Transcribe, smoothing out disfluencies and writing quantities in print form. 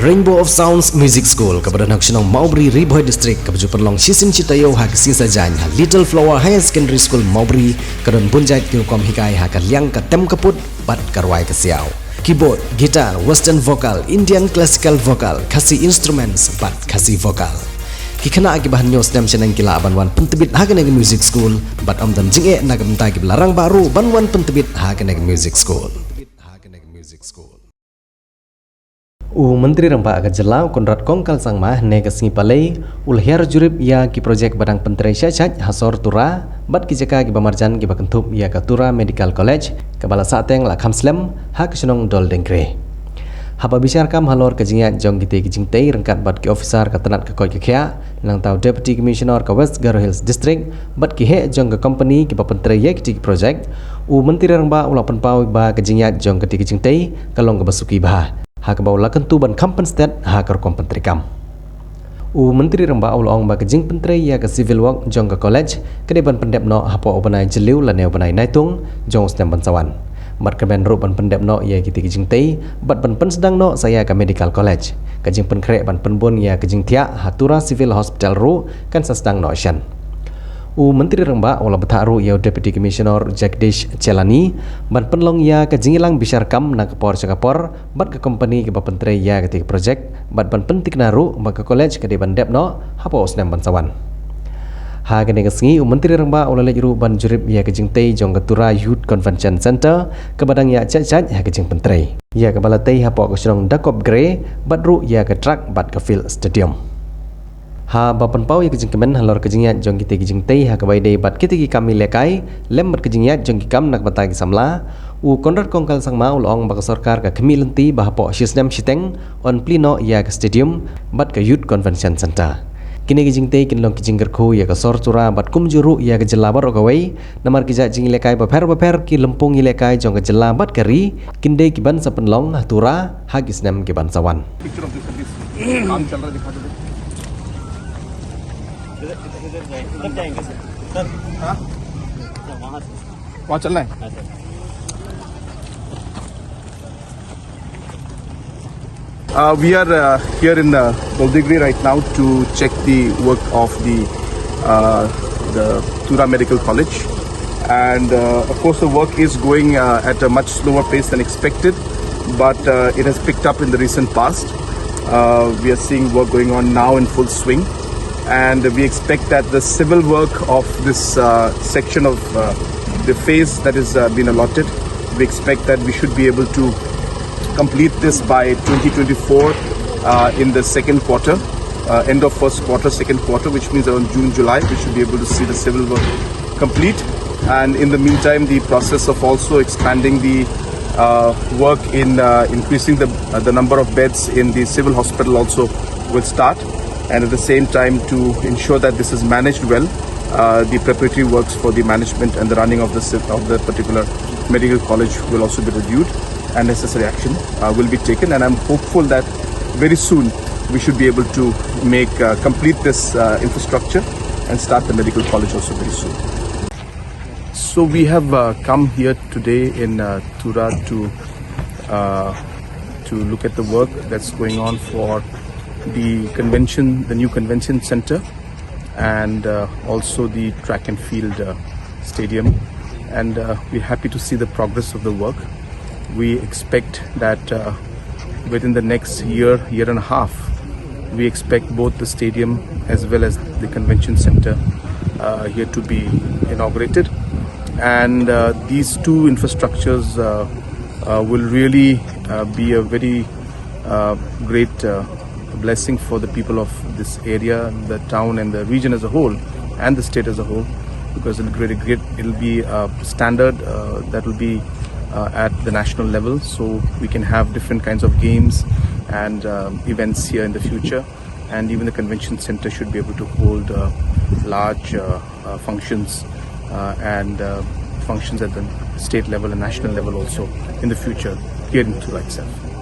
Rainbow of Sounds Music School kepada nak Shillong Maubri Bhoi District kepada perlong sisim citayo hak sisa jan Little Flower Higher Secondary School Maubri kedan bunjai tilkom hikai hak liang ke tem keput bat karwai ke siau keyboard, gitar, western vocal, Indian classical vocal, kasih instruments bat kasih vocal kikena akibat news nem senang kila banwan pentebit hak neg music school bat amdan jinge nak bentai ke larang baru banwan pentebit hak neg music school Myntri Rangbah ke Jylla Conrad K Sangma ne ke sngi Palei hiar jurip ya ki projek badang pyntrei Shait hasor Tura bat ki jaka ki bamarjan ki bakentup ya ke Tura Medical College ke bala sateng la Kham hak Shillong dol Jingtrei haba bisyar kam halor ke jingat jong ki Jingtrei rengkat bat ki officer ke tenat ke koi ke khia nang tau deputy commissioner ke West Garo Hills District bat ki he jong ke company ki pyntrei ya ki projek Myntri Rangbah ula penpau ba ke jingat jong ke Jingtrei kalong ke Suki bah hak baula Kyntu ban Kham Pynsted hak kom Pyntri kam Myntri Rangbah ulong ba ke jing pyntrei ya ke civil work jong ke college ke ban pendep no hapo obanai jeliu la ne obanai naitung jong stem bansawan mat ke ben ru ban pendep no ya ki Jingtrei bat ban pen sedang no saya ke medical college ke jing penkrek ban penbun ya ke jing tia Tura civil hospital ru kan sedang no shan Myntri Rangbah ola betharu ya deputy commissioner Jagdish Chelani ban penlong ya ke jingilang bisyar kam na kapor cakapor bat ke company ke pyntrei ya ke projek bat ban pentik naru ba ke college ke ban dep no hapo osnem bansawan ha ke ne sngi Myntri Rangbah ola lejru ban jurip ya ke Jingtrei jong ke Tura Youth Convention Center ke badang ya chat ya ke jing pyntrei ya ke balatei hapo ke Shillong dakop grey bat ru ya ke track bat ke field stadium ha bapan pau ya kejing kemen halor kejingyat jong kita Jingtrei ha kabai dei bat kita ki kami lekai lem ber kejingyat jong ki kam nak batai ki samla Conrad K Sangma ulong bak sarkar ka kemi lenti bahapo shisnem shiteng on plino ya ke stadium bat ke Youth Convention Center kini Jingtrei kinlong kijing gerku ya ke sor Tura bat kum juru ya ke Jylla bar okawai namar kijak jing lekai baper ki lempung lekai jong ke Jylla bat keri kinde ki ban sapenlong Tura ha gisnem ki ban sawan काम चल रहा दिखा दो इधर जाएंगे sir हाँ वहाँ चलना है we are here in Boldigri right now to check the work of the Tura Medical College, and of course the work is going at a much slower pace than expected, but it has picked up in the recent past. We are seeing work going on now in full swing, and we expect that the civil work of this section of the phase that is been allotted, we expect that we should be able to complete this by 2024 in the second quarter, end of first quarter, second quarter, which means around June, July, we should be able to see the civil work complete. And in the meantime, the process of also expanding the work in increasing the number of beds in the civil hospital also will start. And at the same time, to ensure that this is managed well, the preparatory works for the management and the running of the particular medical college will also be reviewed, and necessary action will be taken. And I'm hopeful that very soon we should be able to complete this infrastructure and start the medical college also very soon. So we have come here today in Tura to look at the work that's going on for the new convention center, and also the track and field stadium, and we're happy to see the progress of the work. We expect that within the next year and a half, we expect both the stadium as well as the convention center here to be inaugurated, and these two infrastructures will really be a very great blessing for the people of this area, the town and the region as a whole, and the state as a whole, because it'll be a standard that will be at the national level, so we can have different kinds of games and events here in the future, and even the convention center should be able to hold large functions and functions at the state level and national level also in the future here in Tura itself.